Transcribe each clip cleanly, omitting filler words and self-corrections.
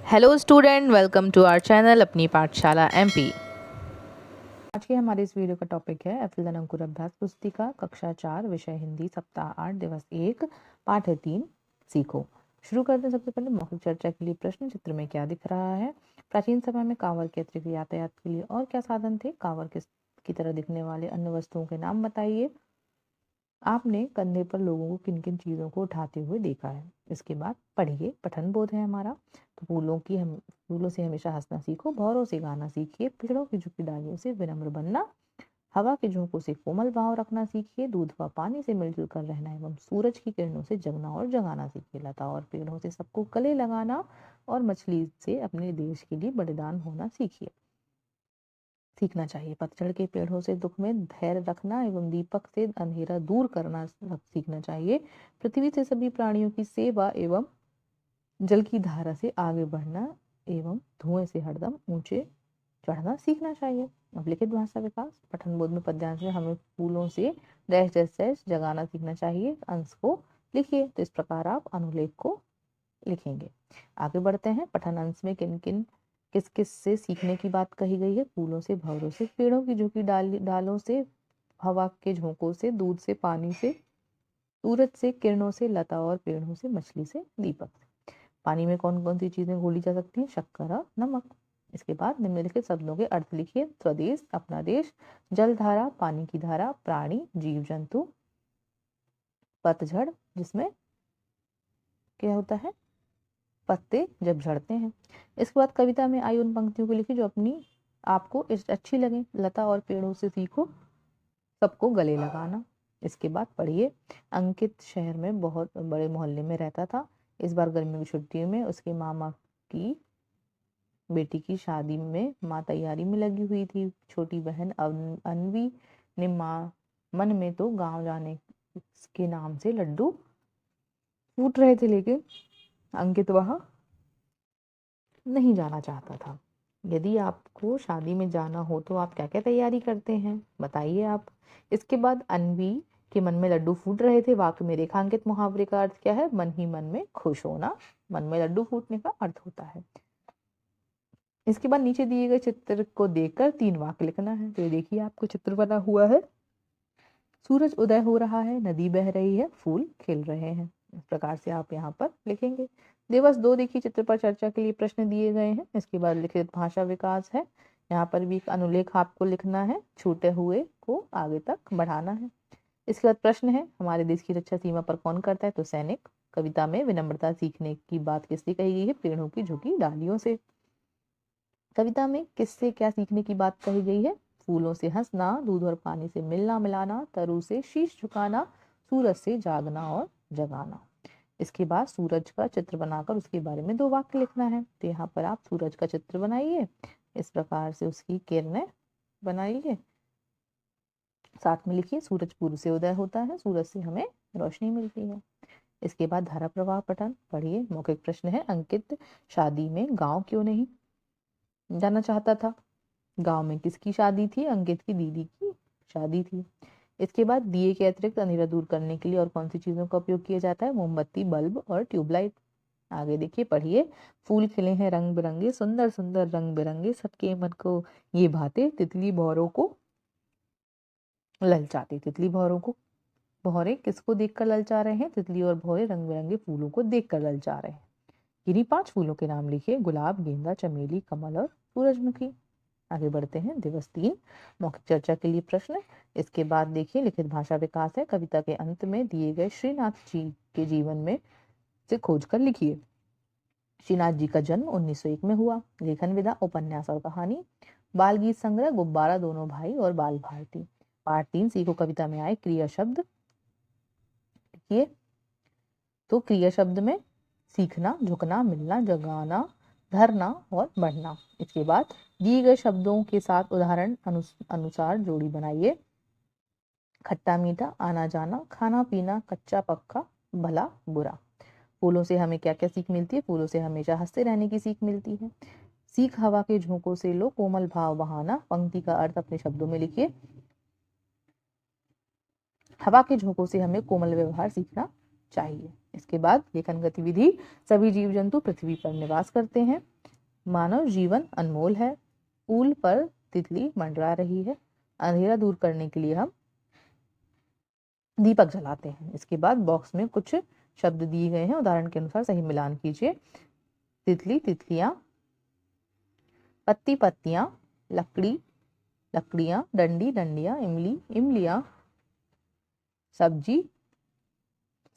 Hello student, welcome to our channel Apni Pathshala MP. आज के हमारे इस वीडियो का टॉपिक है एफिल अंकुर अभ्यास पुस्तिका कक्षा 4 विषय हिंदी सप्ताह 8 दिवस 1 पाठ 3 सीखो। शुरू करते हैं। सबसे पहले मौखिक चर्चा के लिए प्रश्न। चित्र में क्या दिख रहा है? प्राचीन समय में कांवड़ के अतिरिक्त यातायात के लिए और क्या साधन थे? कांवड़ की तरह दिखने वाले अन्य वस्तुओं के नाम बताइए। आपने कंधे पर लोगों को किन किन चीज़ों को उठाते हुए देखा है? इसके बाद पढ़िए। पठन बोध है हमारा। तो फूलों से हमेशा हंसना सीखो, भौरों से गाना सीखिए, पेड़ों की झुकी डालियों से विनम्र बनना, हवा के झोंकों से कोमल भाव रखना सीखिए, दूध व पानी से मिलजुल कर रहना एवं सूरज की किरणों से जगना और जगाना सीखिए, लता और पेड़ों से सबको गले लगाना और मछली से अपने देश के लिए बलिदान होना सीखना चाहिए। पतझड़ के पेड़ों से दुख में धैर्य रखना एवं दीपक से अंधेरा दूर करना सीखना चाहिए। पृथ्वी से सभी प्राणियों की सेवा एवं जल की धारा से आगे बढ़ना एवं धुएं से हरदम ऊंचे चढ़ना सीखना चाहिए। अब लिखित भाषा विकास। पठन बोध में पद्यांश में हमें फूलों से डैश डैश डैश जगाना सीखना चाहिए। अंश को लिखिए। तो इस प्रकार आप अनुलेख को लिखेंगे। आगे बढ़ते हैं। पठन अंश में किस किस से सीखने की बात कही गई है? फूलों से, भंवरों से, पेड़ों की झुकी डालों से, हवा के झोंकों से, दूध से, पानी से, सूरज से, किरणों से, लता और पेड़ों से, मछली से, दीपक से। पानी में कौन कौन सी चीजें घोली जा सकती हैं? शक्कर और नमक। इसके बाद निम्नलिखित शब्दों के अर्थ लिखिए। स्वदेश, अपना देश, जलधारा, पानी की धारा, प्राणी, जीव जंतु, पतझड़ जिसमें क्या होता है? पत्ते जब झड़ते हैं। इसके बाद कविता में आई उन पंक्तियों को लिखिए जो अपनी आपको अच्छी लगे। लता और पेड़ों से सीखो, सबको गले लगाना। इसके बाद पढ़िए। अंकित शहर में बहुत बड़े मोहल्ले में रहता था। इस बार गर्मियों की छुट्टियों में उसके मामा की बेटी की शादी में माँ तैयारी में लगी हुई थी। छोटी बहन अनवी ने मन में तो गांव जाने के नाम से लड्डू फूट रहे थे, लेकिन अंकित वहां नहीं जाना चाहता था। यदि आपको शादी में जाना हो तो आप क्या क्या तैयारी करते हैं, बताइए आप। इसके बाद अनवी के मन में लड्डू फूट रहे थे। वाक्य में रेखांकित मुहावरे का अर्थ क्या है? मन ही मन में खुश होना, मन में लड्डू फूटने का अर्थ होता है। इसके बाद नीचे दिए गए चित्र को देखकर 3 वाक्य लिखना है। तो ये देखिए, आपको चित्र बना हुआ है। सूरज उदय हो रहा है, नदी बह रही है, फूल खिल रहे हैं। इस प्रकार से आप यहाँ पर लिखेंगे। दिवस 2 देखिए, चित्र पर चर्चा के लिए प्रश्न दिए गए हैं। इसके बाद लिखित भाषा विकास है। यहाँ पर भी एक अनुलेख आपको लिखना है, छूटे हुए को आगे तक बढ़ाना है। इसके बाद प्रश्न है, हमारे देश की रक्षा सीमा पर कौन करता है? तो सैनिक। कविता में विनम्रता सीखने की बात किससे कही गई है? पेड़ों की झुकी डालियों से। कविता में किससे क्या सीखने की बात कही गई है? फूलों से हंसना, दूध और पानी से मिलना मिलाना, तरु से शीश झुकाना, सूरज से जागना और जगाना। इसके बाद सूरज का चित्र बनाकर उसके बारे में 2 वाक्य लिखना है। तो यहाँ पर आप सूरज का चित्र बनाइए, इस प्रकार से उसकी किरणें बनाइए। साथ में लिखिए, सूरज पूर्व से उदय होता है, सूरज से हमें रोशनी मिलती है। इसके बाद धारा प्रवाह पठन पढ़िए। मौखिक प्रश्न है, अंकित शादी में गांव क्यों नहीं जाना चाहता था? गांव में किसकी शादी थी? अंकित की दीदी की शादी थी। इसके बाद दिए के अतिरिक्त अंधेरा दूर करने के लिए और कौन सी चीजों का उपयोग किया जाता है? मोमबत्ती, बल्ब और ट्यूबलाइट। आगे देखिए, पढ़िए। फूल खिले हैं रंग बिरंगे, सुंदर सुंदर रंग बिरंगे, सबके मन को ये भाते, तितली भौरों को ललचाते। तितली भौरों को, भौरे किसको देखकर ललचा रहे हैं? तितली और भौरे रंग बिरंगे फूलों को देखकर ललचा रहे हैं। इन्हीं 5 फूलों के नाम लिखिए। गुलाब, गेंदा, चमेली, कमल और सूरजमुखी। आगे बढ़ते हैं। दिवस 3 मौखिक चर्चा के लिए प्रश्न। इसके बाद देखिए, लिखित भाषा विकास है। कविता के अंत में दिए गए श्रीनाथ जी के जीवन में से खोजकर लिखिए। श्रीनाथ जी का जन्म 1901 में हुआ। लेखन विधा, उपन्यास और कहानी, बाल गीत संग्रह, गुब्बारा, दोनों भाई और बाल भारती। पार्ट 3 सीखो। कविता में आए क्रिया शब्द लिखिए। तो क्रिया शब्द में सीखना, झुकना, मिलना, जगाना, धरना और बढ़ना। इसके बाद दिए गए शब्दों के साथ उदाहरण अनुसार जोड़ी बनाइए। खट्टा मीठा, आना जाना, खाना पीना, कच्चा पक्का, भला बुरा। फूलों से हमें क्या क्या सीख मिलती है? फूलों से हमेशा हंसते रहने की सीख मिलती है। सीख, हवा के झोंकों से लो, कोमल भाव बहाना। पंक्ति का अर्थ अपने शब्दों में लिखिए। हवा के झोंकों से हमें कोमल व्यवहार सीखना चाहिए। इसके बाद लेखन गतिविधि, सभी जीव जंतु पृथ्वी पर निवास करते हैं, मानव जीवन अनमोल है, पुल पर तितली मंडरा रही है, अंधेरा दूर करने के लिए हम दीपक जलाते हैं। इसके बाद बॉक्स में कुछ शब्द दिए गए हैं, उदाहरण के अनुसार सही मिलान कीजिए। तितली तितलियां, पत्ती पत्तियां, लकड़ी लकड़ियां, डंडी डंडियां, इमली इमलियां, सब्जी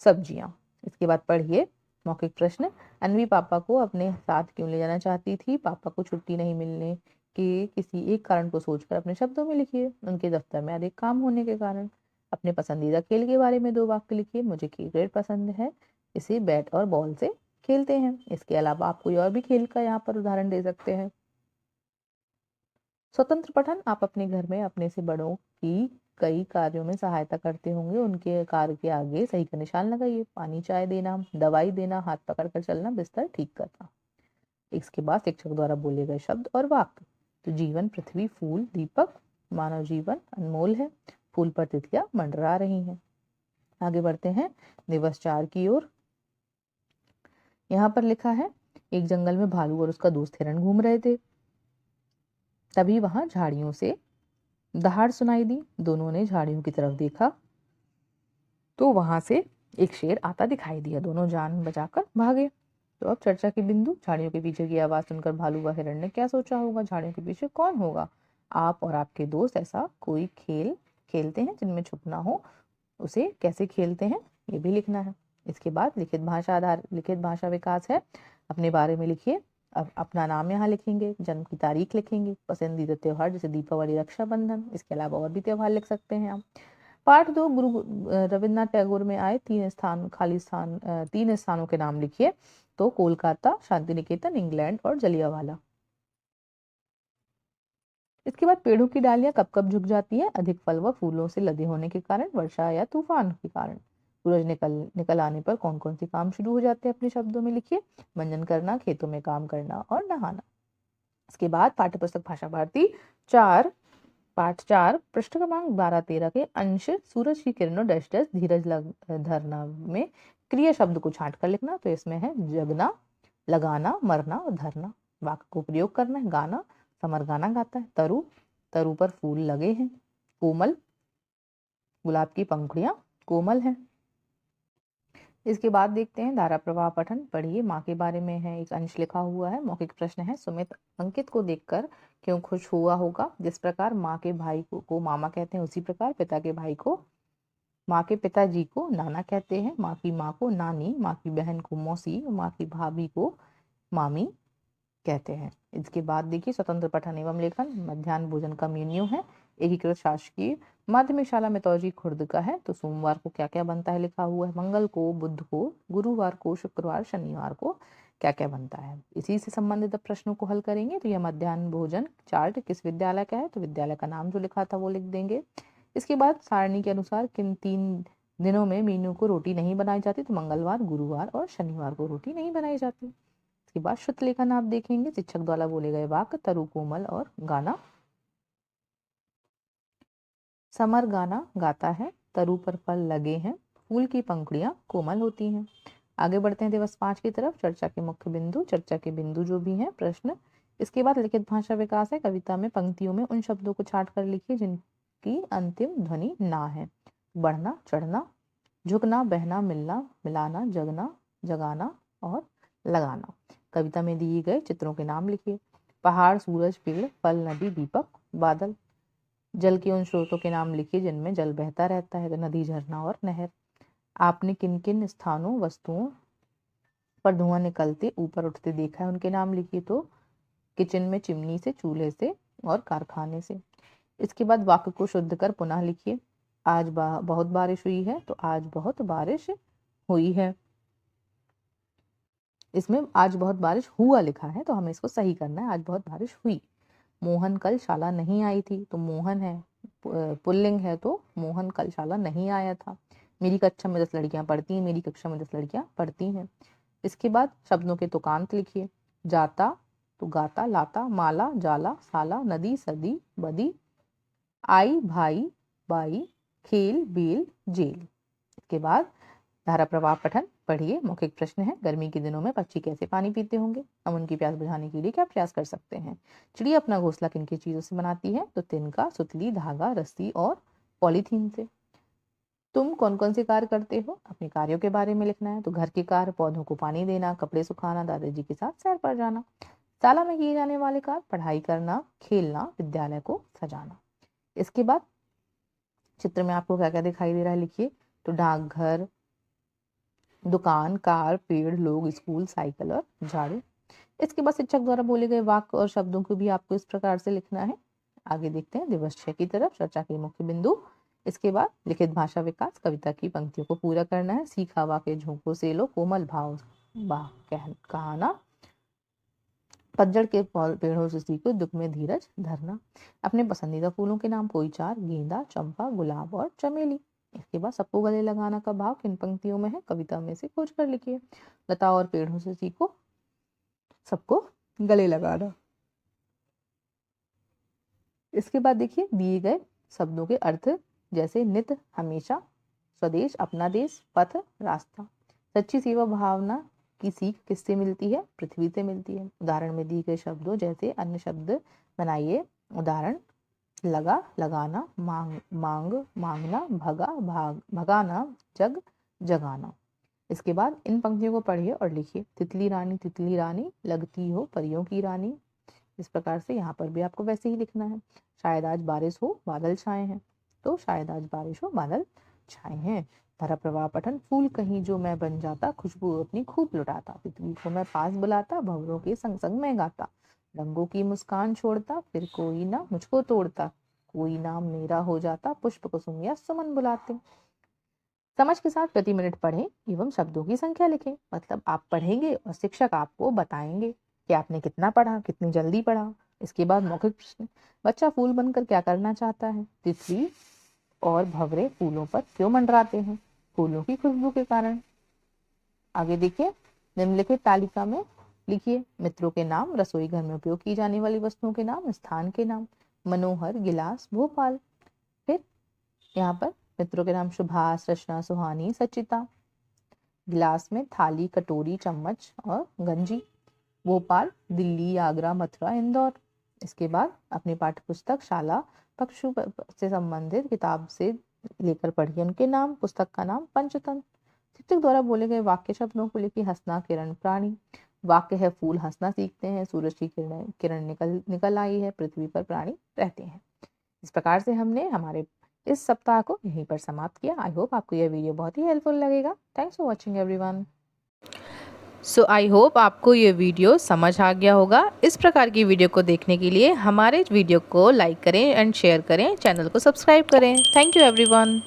सब्जियां। इसके बाद पढ़िए मौखिक प्रश्न। अन्वी पापा को अपने साथ क्यों ले जाना चाहती थी? पापा को छुट्टी नहीं मिलने के किसी एक कारण को सोचकर अपने शब्दों में लिखिए। उनके दफ्तर में अधिक काम होने के कारण। अपने पसंदीदा खेल के बारे में 2 वाक्य लिखिए। मुझे क्रिकेट पसंद है, इसे बैट और बॉल से खेलते हैं। इसके अलावा आप कोई और भी खेल का यहाँ पर उदाहरण दे सकते हैं। स्वतंत्र पठन, आप अपने घर में अपने से बड़ों की कई कार्यों में सहायता करते होंगे। उनके कार्य के आगे सही का निशान लगाइए। पानी चाय देना, दवाई देना, हाथ पकड़कर चलना, बिस्तर ठीक करना। इसके बाद शिक्षक द्वारा बोले गए शब्द और वाक्य। तो जीवन पृथ्वी फूल दीपक, मानव जीवन अनमोल है, फूल पर तितलियां मंडरा रही हैं। आगे बढ़ते हैं दिवस 4 की ओर। यहाँ पर लिखा है, एक जंगल में भालू और उसका दोस्त हिरण घूम रहे थे। तभी वहां झाड़ियों से दहाड़ सुनाई दी। दोनों ने झाड़ियों की तरफ देखा तो वहां से एक शेर आता दिखाई दिया। दोनों जान बचाकर भागे। तो अब चर्चा के बिंदु। झाड़ियों के पीछे की आवाज सुनकर भालू व हिरण ने क्या सोचा होगा? झाड़ियों के पीछे कौन होगा? आप और आपके दोस्त ऐसा कोई खेल खेलते हैं जिनमें छुपना हो, उसे कैसे खेलते हैं ये भी लिखना है। इसके बाद लिखित भाषा विकास है। अपने बारे में लिखिए। अब अपना नाम यहाँ लिखेंगे, जन्म की तारीख लिखेंगे, पसंदीदा त्योहार जैसे दीपावली, रक्षाबंधन। इसके अलावा और भी त्योहार लिख सकते हैं आप। पाठ 2, गुरु रविन्द्रनाथ टैगोर में आए 3 स्थानों के नाम लिखिए। तो कोलकाता, शांति निकेतन, इंग्लैंड और जलियांवाला। इसके बाद पेड़ों की डालियां कब कब झुक जाती है? अधिक फल व फूलों से लदे होने के कारण, वर्षा या तूफान के कारण। सूरज निकल आने पर कौन कौन से काम शुरू हो जाते हैं? अपने शब्दों में लिखिए। मंजन करना, खेतों में काम करना और नहाना। इसके बाद पाठ्य पुस्तक भाषा भारती पाठ 4 पृष्ठ क्रमांक 12-13 के अंश सूरज की किरणों डैश डैश धीरज धरना में क्रिया शब्द को छांट कर लिखना। तो इसमें है जगना, लगाना, मरना और धरना। वाक्य को प्रयोग करना है। गाना, समर गाना गाता है। तरु पर फूल लगे हैं। कोमल, गुलाब की पंखुड़ियां कोमल हैं। इसके बाद देखते हैं धारा प्रवाह पठन। पढ़िए। माँ के बारे में है, एक अंश लिखा हुआ है। मौखिक प्रश्न है। सुमित अंकित को देखकर क्यों खुश हुआ होगा? जिस प्रकार माँ के भाई को मामा कहते हैं, उसी प्रकार माँ के पिताजी को नाना कहते हैं। माँ की माँ को नानी, माँ की बहन को मौसी, माँ की भाभी को मामी कहते हैं। इसके बाद देखिए स्वतंत्र पठन एवं लेखन। मध्याह्न भोजन का मेन्यू है। एकीकृत शासकीय माध्यमिक शाला मितौजी खुर्द का है। तो सोमवार को क्या क्या बनता है लिखा हुआ है। मंगल को, बुध को, गुरुवार को, शुक्रवार, शनिवार को क्या क्या बनता है। इसी से संबंधित प्रश्नों को हल करेंगे। तो यह मध्याह्न भोजन चार्ट किस विद्यालय का है? तो विद्यालय का नाम जो लिखा था वो लिख देंगे। इसके बाद सारणी के अनुसार किन 3 दिनों में मीनू को रोटी नहीं बनाई जाती? तो मंगलवार, गुरुवार और शनिवार को रोटी नहीं बनाई जाती। इसके बाद शुद्ध लेखन आप देखेंगे। शिक्षक द्वारा बोले गए वाक्य, तरु, कोमल और गाना। समर गाना गाता है, तरु पर फल लगे हैं, फूल की पंखुड़ियां कोमल होती हैं। आगे बढ़ते हैं दिवस 5 की तरफ। चर्चा के मुख्य बिंदु। चर्चा के बिंदु जो भी हैं प्रश्न। इसके बाद लिखित भाषा विकास है। कविता में पंक्तियों में उन शब्दों को छांट कर लिखिए जिनकी अंतिम ध्वनि ना है। बढ़ना, चढ़ना, झुकना, बहना, मिलना, मिलाना, जगना, जगाना और लगाना। कविता में दिए गए चित्रों के नाम लिखिए। पहाड़, सूरज, पेड़, फल, नदी, दीपक, बादल। जल के उन स्रोतों के नाम लिखिए जिनमें जल बहता रहता है। तो नदी, झरना और नहर। आपने किन किन स्थानों, वस्तुओं पर धुआं निकलते ऊपर उठते देखा है, उनके नाम लिखिए। तो किचन में, चिमनी से, चूल्हे से और कारखाने से। इसके बाद वाक्य को शुद्ध कर पुनः लिखिए। आज बहुत बारिश हुई है। तो आज बहुत बारिश हुई है। इसमें आज बहुत बारिश हुआ लिखा है, तो हमें इसको सही करना है। आज बहुत बारिश हुई। मोहन कल शाला नहीं आई थी। तो मोहन है पुल्लिंग है, तो मोहन कल शाला नहीं आया था। मेरी कक्षा में 10 लड़कियां पढ़ती हैं। मेरी कक्षा में 10 लड़कियां पढ़ती हैं। इसके बाद शब्दों के तुकांत लिखिए। जाता, तो गाता, लाता, माला, जाला, साला, नदी, सदी, बदी, आई, भाई, बाई, खेल, बेल, जेल। इसके बाद धारा प्रवाह पठन। पढ़िए। मौखिक प्रश्न है, गर्मी के दिनों में पक्षी कैसे पानी पीते होंगे? हम उनकी प्यास बुझाने के लिए क्या प्रयास कर सकते हैं? चिड़िया अपना घोंसला किन किन चीजों से बनाती है? तो तिनका, सुतली, धागा, रस्सी और पॉलीथीन से। तुम कौन कौन से कार्य करते हो? अपने कार्यों के बारे में लिखना है। तो घर के कार्य, पौधों को पानी देना, कपड़े सुखाना, दादाजी के साथ सैर पर जाना। शाला में किए जाने वाले कार्य, पढ़ाई करना, खेलना, विद्यालय को सजाना। इसके बाद चित्र में आपको क्या क्या दिखाई दे रहा है लिखिए। तो डाकघर, दुकान, कार, पेड़, लोग, स्कूल, साइकिल और झाड़ू। इसके बाद शिक्षक द्वारा बोले गए वाक्य और शब्दों को भी आपको इस प्रकार से लिखना है। आगे देखते हैं दिवस 6 की तरफ, चर्चा के मुख्य बिंदु। इसके बाद लिखित भाषा विकास, कविता की पंक्तियों को पूरा करना है। सीखा वाक्य झोंकों से लो, कोमल भाव कहना, पतझड़ के पेड़ों से सीखो, दुख में धीरज धरना। अपने पसंदीदा फूलों के नाम कोई 4, गेंदा, चंपा, गुलाब और चमेली। इसके बाद सबको गले लगाना का भाव किन पंक्तियों में है? कविता में से खोज कर लिखिए। लता और पेड़ों से सीखो, सबको गले लगाना। इसके बाद देखिए दिए गए शब्दों के अर्थ, जैसे नित, हमेशा, स्वदेश, अपना देश, पथ, रास्ता। सच्ची सेवा भावना की सीख किससे मिलती है? पृथ्वी से मिलती है। उदाहरण में दिए गए शब्दों जैसे अन्य शब्द बनाइए। उदाहरण, लगा, लगाना, मांग, मांगना, भगा, भगाना, जग, जगाना। इसके बाद इन पंक्तियों को पढ़िए और लिखिए। तितली रानी लगती हो परियों की रानी। इस प्रकार से यहाँ पर भी आपको वैसे ही लिखना है। शायद आज बारिश हो, बादल छाए हैं। तो शायद आज बारिश हो, बादल छाए हैं। धारा प्रवाह पठन, फूल कहीं जो मैं बन जाता, खुशबू अपनी खूब लुटाता, पृथ्वी को मैं पास बुलाता, भंवरों के संग संग मैं गाता, रंगों की मुस्कान छोड़ता, फिर कोई ना मुझको तोड़ता, कोई नाम मेरा हो जाता, पुष्प कुसुम या सुमन बुलाते। समझ के साथ प्रति मिनट पढ़ें एवं शब्दों की संख्या लिखें। मतलब आप पढ़ेंगे और शिक्षक आपको बताएंगे कि आपने कितना पढ़ा, कितनी जल्दी पढ़ा। इसके बाद मौखिक प्रश्न, बच्चा फूल बनकर क्या करना चाहता है? तितली और भंवरे फूलों पर क्यों मंडराते हैं? फूलों की खुशबू के कारण। आगे देखिए, निम्नलिखित तालिका में लिखिए मित्रों के नाम, रसोई घर में उपयोग की जाने वाली वस्तुओं के नाम, स्थान के नाम, मनोहर, गिलास, भोपाल। फिर यहाँ पर मित्रों के नाम सुभाष, रचना, सुहानी, सचिता। गिलास में थाली, कटोरी, चम्मच और गंजी। भोपाल, दिल्ली, आगरा, मथुरा, इंदौर। इसके बाद अपनी पाठ्य पुस्तक शाला पक्षु से संबंधित किताब से लेकर पढ़िए उनके नाम। पुस्तक का नाम पंचतंत्र। शिक्षक द्वारा बोले गए वाक्य शब्दों को लिखिए। हंसना, किरण, प्राणी। वाक्य है, फूल हंसना सीखते हैं, सूरज की किरण निकल आई है, पृथ्वी पर प्राणी रहते हैं। इस प्रकार से हमने हमारे इस सप्ताह को यहीं पर समाप्त किया। आई होप आपको यह वीडियो बहुत ही हेल्पफुल लगेगा। Thanks for watching everyone. So I hope आपको ये वीडियो समझ आ गया होगा। इस प्रकार की वीडियो को देखने के लिए हमारे वीडियो को लाइक करें एंड शेयर करें, चैनल को सब्सक्राइब करें। Thank you everyone.